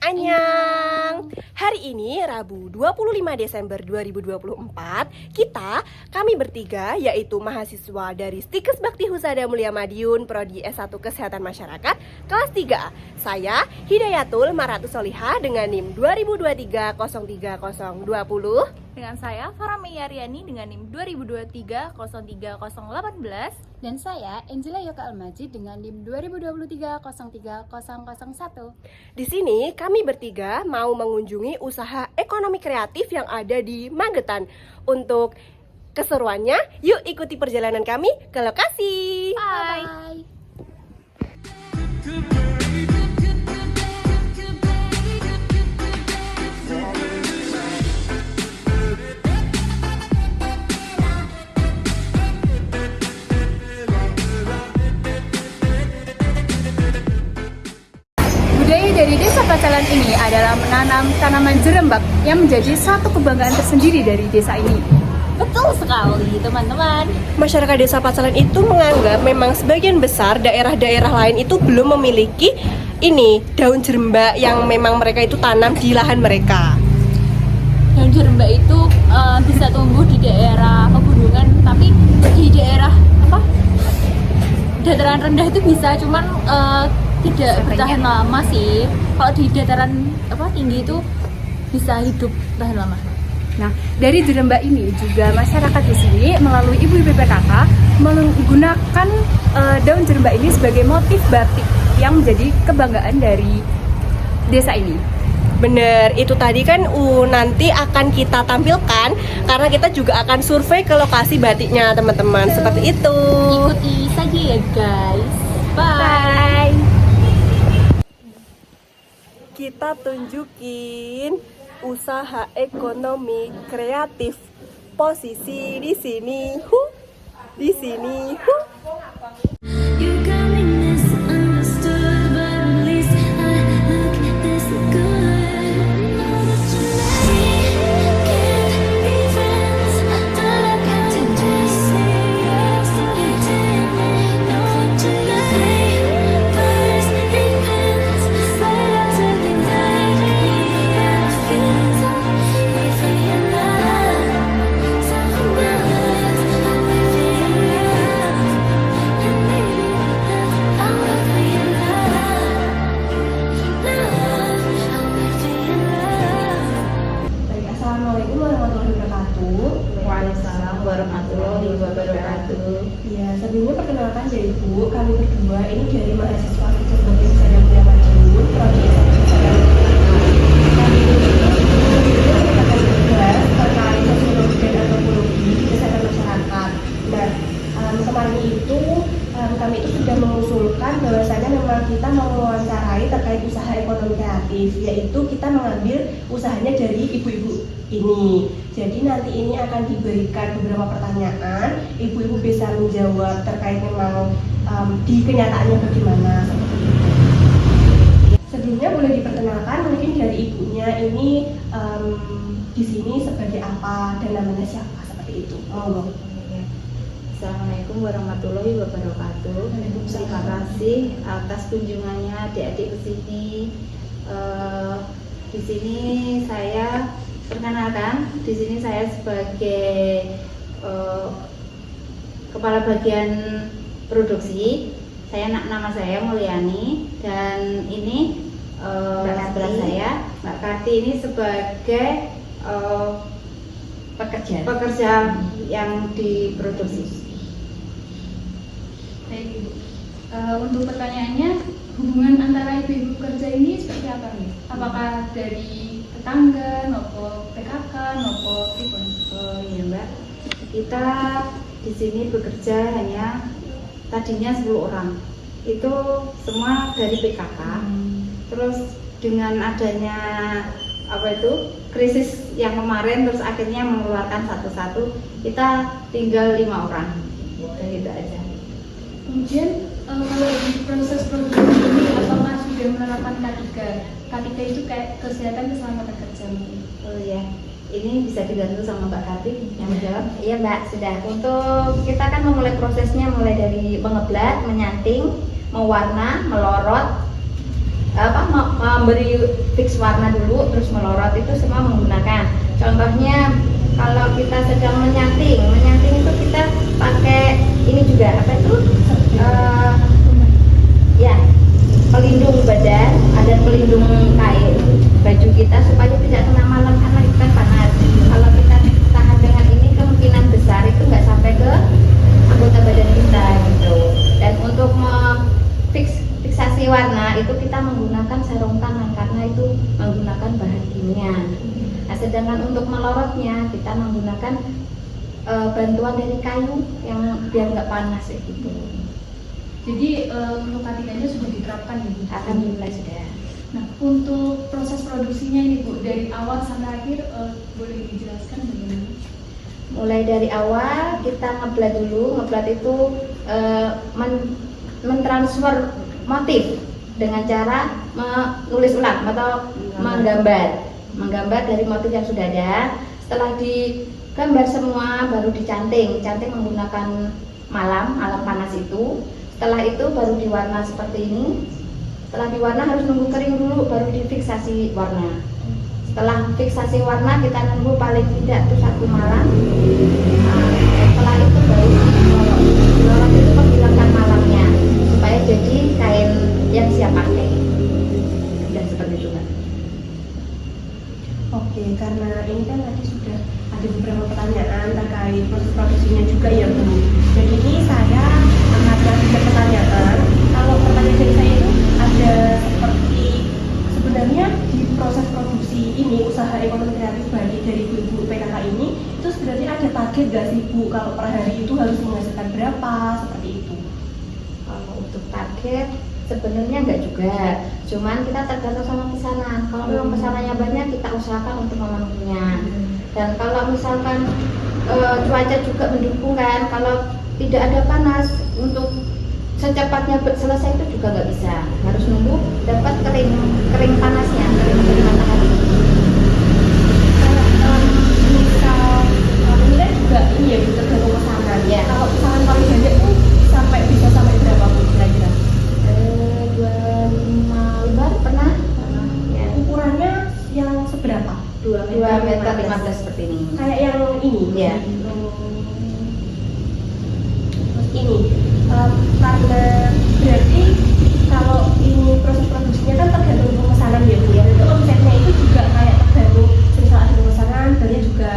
Annyeong! Hari ini Rabu 25 Desember 2024, kami bertiga yaitu mahasiswa dari Stikes Bakti Husada Mulia Madiun Prodi S1 Kesehatan Masyarakat kelas 3. Saya Hidayatul Maratus Solihah dengan NIM 2023-03020. Dengan saya Farah Meyaryani dengan NIM 2023-03018. Dan saya Angela Yoka Almajid dengan NIM 2023-03001. Di sini kami bertiga mau mengunjungi usaha ekonomi kreatif yang ada di Magetan. Untuk keseruannya, yuk ikuti perjalanan kami ke lokasi. Bye. Budaya dari Desa Pacalan ini adalah menanam tanaman jerembab yang menjadi satu kebanggaan tersendiri dari desa ini. Betul sekali teman-teman. Masyarakat Desa Pacalan itu menganggap memang sebagian besar daerah-daerah lain itu belum memiliki daun jerembak yang memang mereka itu tanam di lahan mereka. Daun jerembak itu bisa tumbuh di daerah pegunungan, tapi di daerah dataran rendah itu bisa, cuman tidak bertahan lama sih. Kalau di dataran tinggi itu bisa hidup tahan lama. Nah, dari jerembak ini juga masyarakat di sini melalui ibu-ibu PKK menggunakan daun jerembak ini sebagai motif batik yang menjadi kebanggaan dari desa ini. Bener, itu tadi kan nanti akan kita tampilkan karena kita juga akan survei ke lokasi batiknya teman-teman. Seperti itu. Ikuti saja ya guys. Bye. Kita tunjukin usaha ekonomi kreatif. Posisi di sini, di sini. Assalamualaikum warahmatullahi wabarakatuh. Waalaikumsalam warahmatullahi wabarakatuh. Ya, sebelumnya perkenalkan dari Ibu, kami berdua ini dari mahasiswa Stikes Bakti Husada Mulia Madiun Prodi S1 Kesehatan Masyarakat. Terkait sosiologi dan antropologi di kesehatan masyarakat. Nah, kemarin itu kami itu sudah mengusulkan bahwasanya memang kita mewawancarai terkait usaha ekonomi kreatif, yaitu kita mengambil usahanya dari ibu-ibu ini. Jadi nanti ini akan diberikan beberapa pertanyaan, ibu-ibu bisa menjawab terkait memang di kenyataannya bagaimana seperti itu. Sebelumnya boleh diperkenalkan mungkin dari ibunya ini di sini sebagai apa dan namanya siapa seperti itu. Monggo. Assalamualaikum warahmatullahi wabarakatuh. Terima kasih atas kunjungannya adik-adik ke sini. Di sini saya perkenalkan, di sini saya sebagai kepala bagian produksi. Nama saya Mulyani dan ini sebelah saya Mbak Karti ini sebagai pekerja yang diproduksi. Baik Ibu, untuk pertanyaannya, hubungan antara ibu-ibu kerja ini seperti apa nih? Apakah dari tetangga, nopo PKK, nopo pripun? Oh iya Mbak, kita di sini bekerja hanya tadinya 10 orang. Itu semua dari PKK. Terus dengan adanya krisis yang kemarin, terus akhirnya mengeluarkan satu-satu, kita tinggal 5 orang. Dan itu aja. Kemudian kalau di proses produksi ini apakah sudah menerapkan K3? K3 itu kayak kesehatan keselamatan kerja mungkin. Oh ya, ini bisa dibantu sama Mbak Kartik yang menjawab. Iya Mbak, sudah. Untuk kita kan memulai prosesnya mulai dari mengeblat, menyanting, mewarna, melorot, memberi fix warna dulu, terus melorot, itu semua menggunakan. Contohnya kalau kita sedang menyanting itu kita pakai ini juga apa itu? Ya, pelindung badan, ada pelindung kain baju kita supaya tidak kena malam karena itu kan panas. Kalau kita tahan dengan ini kemungkinan besar itu nggak sampai ke anggota badan kita gitu. Dan untuk fiksasi warna itu kita menggunakan sarung tangan karena itu menggunakan bahan kimia. Nah, sedangkan untuk melorotnya kita menggunakan bantuan dari kayu yang biar nggak panas gitu. Jadi untuk K3-nya sudah diterapkan ya Bu? Alhamdulillah sudah. Nah, untuk proses produksinya ini Bu, dari awal sampai akhir boleh dijelaskan bagaimana? Mulai dari awal kita ngeblat dulu. Ngeblat itu mentransfer motif dengan cara menulis ulang atau menggambar dari motif yang sudah ada. Setelah digambar semua baru dicanting menggunakan malam panas itu. Setelah itu baru diwarna seperti ini. Setelah diwarna harus nunggu kering dulu baru difiksasi warna. Setelah fiksasi warna kita nunggu paling tidak itu 1 malam. Nah, setelah itu baru dilorot itu menghilangkan malamnya supaya jadi kain yang siap pakai. Dan seperti itu Mbak. Oke, karena ini kan tadi sudah ada beberapa pertanyaan terkait proses produksinya juga ya Bu. Jadi ini saya akan langsung pertanyaan. Kalau pertanyaan dari saya itu ada seperti sebenarnya di proses produksi ini usaha ekonomi kreatif Bali dari ibu-ibu PKK ini itu sebenarnya ada target nggak sih Bu? Kalau per hari itu harus menghasilkan berapa seperti itu? Kalau untuk target sebenarnya enggak juga, cuman kita tergantung sama pesanan. Kalau memang pesanannya banyak kita usahakan untuk memenuhinya. Dan kalau misalkan cuaca juga mendukung kan, kalau tidak ada panas untuk secepatnya selesai itu juga nggak bisa, harus nunggu dapat kering panasnya dari matahari. Misal ini kan juga ini ya tergantung pesanan. Ya. Kalau pesanan paling banyak tuh bisa sampai berapa Bu kira-kira? 25 lembar pernah? Ya. Ukurannya yang seberapa? 2 meter 15 seperti ini. Kayak yang ini? Ya. Terus ini karena berarti kalau ini proses produksinya kan tergantung pemesanan ya Bu ya. Itu omsetnya itu juga kayak tergantung misal ada pemesanan banyak juga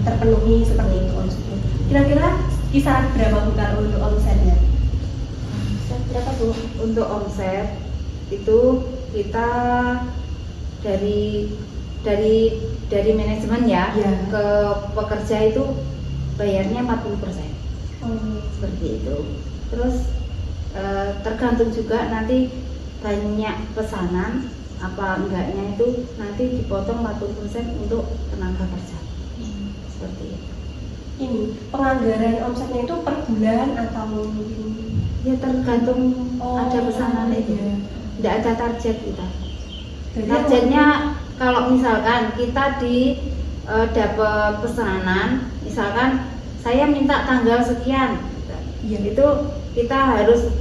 terpenuhi seperti itu omsetnya. Kira-kira kisaran berapa Bu kalau untuk omsetnya? Berapa Bu? Untuk omset itu kita dari manajemen ya, ke pekerja itu bayarnya 40%. Seperti itu. Terus tergantung juga nanti banyak pesanan apa enggaknya itu nanti dipotong 40% untuk tenaga kerja. Seperti itu. Ini penganggaran omsetnya itu per bulan atau mungkin? Ya tergantung ada pesanan itu. Ya. Tidak ada target kita. Jadi Targetnya kalau misalkan kita dapat pesanan, misalkan saya minta tanggal sekian, ya. itu kita harus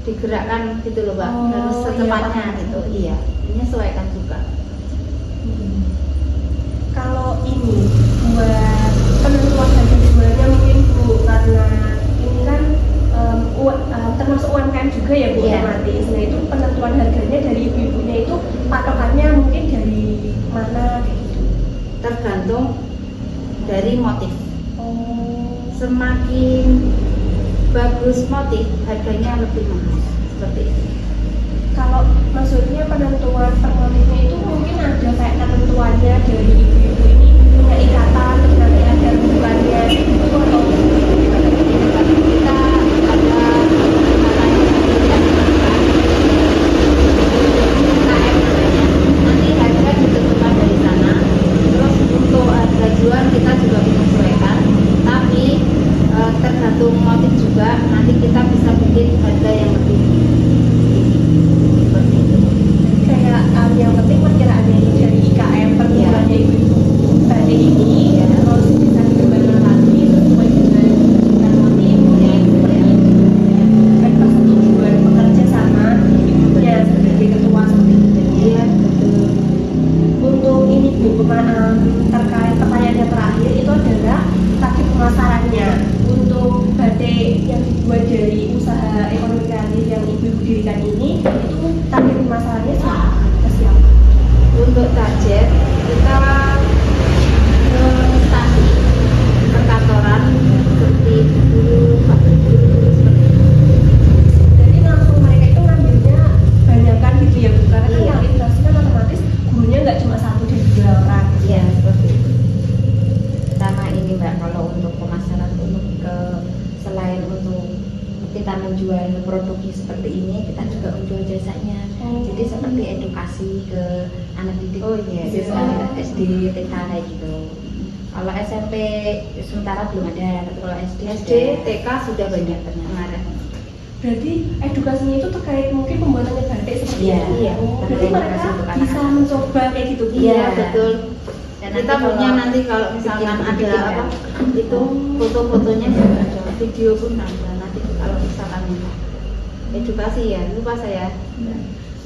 digerakkan gitu loh Mbak, harus secepatnya iya, gitu. Iya, menyesuaikan juga. Kalau ini buat penentuan harga jualnya mungkin Bu, karena ini kan termasuk UMKM juga ya Bu, Iya. otomatis. Nah itu penentuan harganya dari ibu-ibunya itu patokannya mungkin dari mana kayak gitu? Tergantung dari motif. Semakin Bagus motif, harganya lebih mahal. Seperti itu. kalau maksudnya penentuan per motifnya itu mungkin ada kayak ketentuannya dari ibu-ibu ini punya ikatan terus nanti ada rujukannya itu atau Kita ada nanti harga ditentukan dari sana. Terus untuk harga jual kita juga menyesuaikan, tapi tergantung motif juga nanti kita bisa bikin harga yang lebih seperti itu. Jadi kayak yang penting perkiraannya itu dari IKM perkiraannya ibu-ibu batik ini terus bisa dikembangkan lagi sesuai dengan motif seperti itu. Dan persetujuan pekerja sama ibunya sebagai ketua seperti itu. Iya, betul. Untuk ini Bu, terkait pertanyaan yang terakhir itu adalah target pemasarannya untuk batik yang dibuat dari usaha ekonomi kreatif yang ibu-ibu dirikan ini itu target pemasarannya siapa? Untuk target kita ke instansi perkantoran seperti guru, pak guru seperti itu. Jadi langsung mereka itu ngambilnya banyak kan gitu ya Bu, karena kan Iya. yang ilustrasi kan otomatis gurunya nggak cuma 1 dan 2 orang. Ya seperti itu. Sama ini Mbak, kalau untuk pemasaran untuk ke selain untuk kita menjual produk seperti ini, kita juga menjual jasanya. Jadi seperti edukasi ke anak didik, siswa SD, TK kayak gitu. Kalau SMP sementara belum ada, tapi kalau SD, TK sudah banyak ternyata. Berarti edukasinya itu terkait mungkin pembuatannya batik seperti Iya, itu. iya. Berarti mereka bisa mencoba kayak gitu. Iya betul. Dan Kita nanti punya kalau nanti kalau misalkan bikin ada kan? apa itu foto-fotonya juga ada, video pun ada. Nanti kalau misalkan edukasi ya, lupa saya.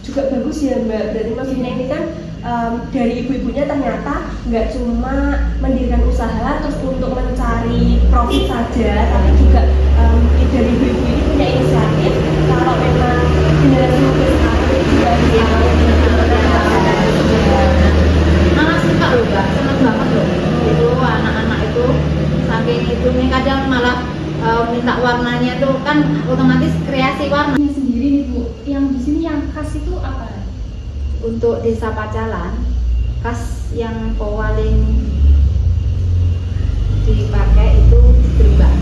Juga bagus ya Mbak, berarti maksudnya ini kan dari ibu-ibunya ternyata nggak cuma mendirikan usaha terus untuk mencari profit saja, tapi juga dari ibu-ibu ini punya inisiatif kalau memang generasi muda sekarang ini juga Malah suka loh Mbak, seneng banget loh. Itu anak-anak itu saking itu nih kadang malah minta warnanya tuh kan otomatis kreasi warna. Ini sendiri nih Bu, yang di sini yang khas itu apa? Untuk desa Pacalan, khas yang paling dipakai itu gerembak.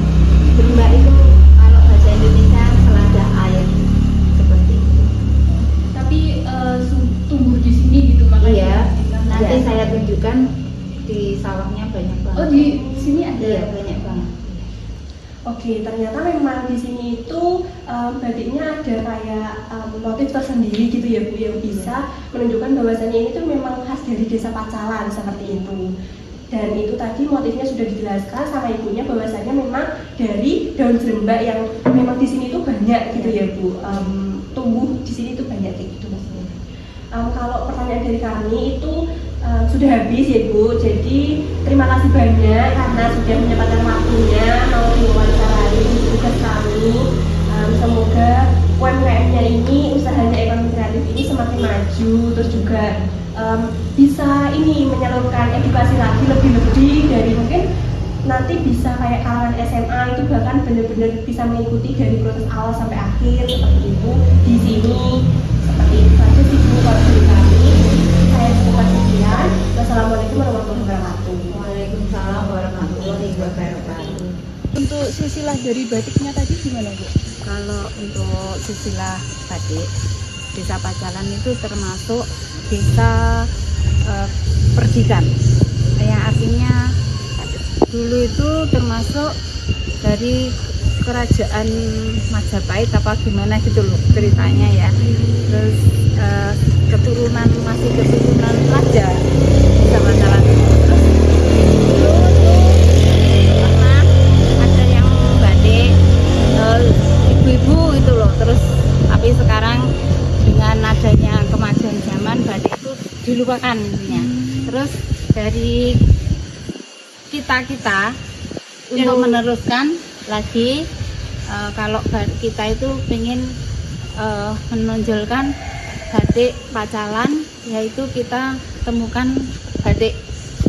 Gerembak itu kalau bahasa Indonesia selada air seperti itu. Tapi tumbuh di sini gitu makanya. Iya, nanti Iya. saya tunjukkan di sawahnya banyak banget. Oh di sini ada. Iya banyak banget. Oke, ternyata memang di sini itu batiknya ada kayak motif tersendiri gitu ya Bu, yang bisa menunjukkan bahwasannya ini tuh memang khas dari desa Pacalan seperti itu. Dan itu tadi motifnya sudah dijelaskan sama ibunya bahwasannya memang dari daun jerembak yang memang di sini tuh banyak gitu ya Bu, tumbuh di sini tuh banyak kayak gitu maksudnya. Kalau pertanyaan dari kami itu sudah habis ya Bu, jadi terima kasih banyak karena sudah menyempatkan waktunya mau diwawancarai tugas kami. Semoga UMKM-nya ini, usahanya ekonomi kreatif ini semakin maju, terus juga bisa ini menyalurkan edukasi lagi lebih-lebih dari mungkin nanti bisa kayak kalangan SMA itu bahkan benar-benar bisa mengikuti dari proses awal sampai akhir seperti itu di sini. Seperti itu saja sih Bu kalau dari kami. Saya cukupkan sekian. Wassalamualaikum warahmatullahi wabarakatuh. Waalaikumsalam warahmatullahi wabarakatuh. Untuk silsilah dari batiknya tadi gimana Bu? Kalau untuk silsilah batik, desa Pacalan itu termasuk desa perdikan, yang artinya dulu itu termasuk dari kerajaan Majapahit apa gimana gitu loh ceritanya ya. Terus keturunan raja desa Pacalan itu. Terus dulu tuh pernah ada yang batik ibu-ibu itu loh. Terus tapi sekarang dengan adanya kemajuan zaman batik itu dilupakan intinya. Terus dari kita untuk meneruskan lagi kalau kita itu ingin menonjolkan batik Pacalan, yaitu kita temukan batik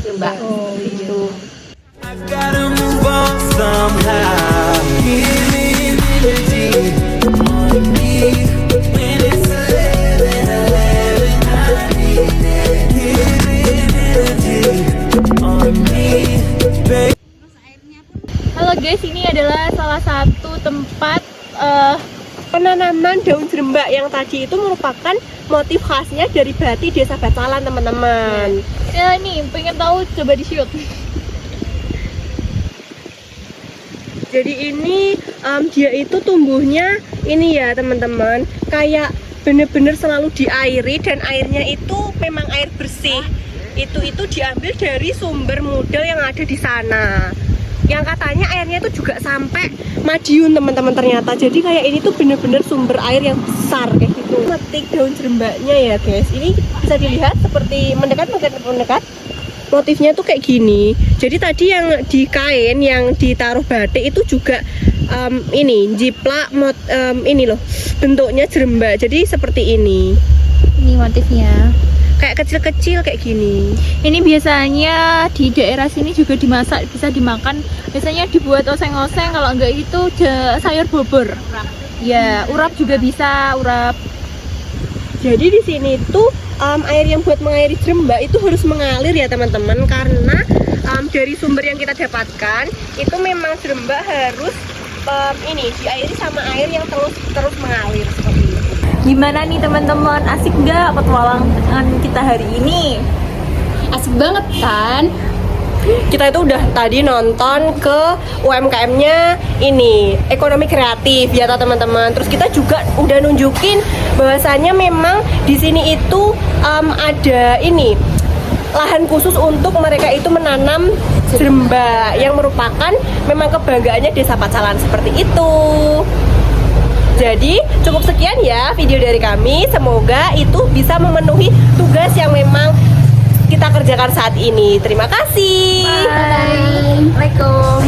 Jerembak. Itu. I gotta move on somehow. Give me energy on me when it's 11, I need it. Give me energy on me, baby. Halo guys, ini adalah salah satu tempat Penanaman daun jerembak yang tadi itu merupakan motif khasnya dari batik desa Pacalan teman-teman. ya nih pengen tahu, coba di shoot. Jadi ini dia itu tumbuhnya ini ya teman-teman, kayak bener-bener selalu diairi dan airnya itu memang air bersih. Itu diambil dari sumber modal yang ada di sana. Yang katanya airnya itu juga sampai Madiun teman-teman ternyata. Jadi kayak ini tuh bener-bener sumber air yang besar kayak gitu. Metik daun jerembaknya ya guys. Ini bisa dilihat seperti mendekat. Motifnya tuh kayak gini. Jadi tadi yang di kain yang ditaruh batik itu juga ini jiplak ini loh bentuknya jerembak. Jadi seperti ini. Ini motifnya. Kayak kecil-kecil kayak gini. Ini biasanya di daerah sini juga dimasak, bisa dimakan. Biasanya dibuat oseng-oseng, kalau enggak itu sayur bobor. Ya, urap juga bisa, urap. Jadi di sini tuh air yang buat mengairi jerembak itu harus mengalir ya teman-teman, karena dari sumber yang kita dapatkan itu memang jerembak harus ini diairi sama air yang terus mengalir seperti itu. Gimana nih teman-teman, asik nggak petualangan kita hari ini? Asik banget kan? Kita itu udah tadi nonton ke UMKM-nya ini ekonomi kreatif ya teman-teman. Terus kita juga udah nunjukin bahwasannya memang di sini itu ada ini lahan khusus untuk mereka itu menanam jerembak yang merupakan memang kebanggaannya Desa Pacalan seperti itu. Jadi cukup sekian ya video dari kami. Semoga itu bisa memenuhi tugas yang memang kita kerjakan saat ini. Terima kasih. Bye. Assalamualaikum.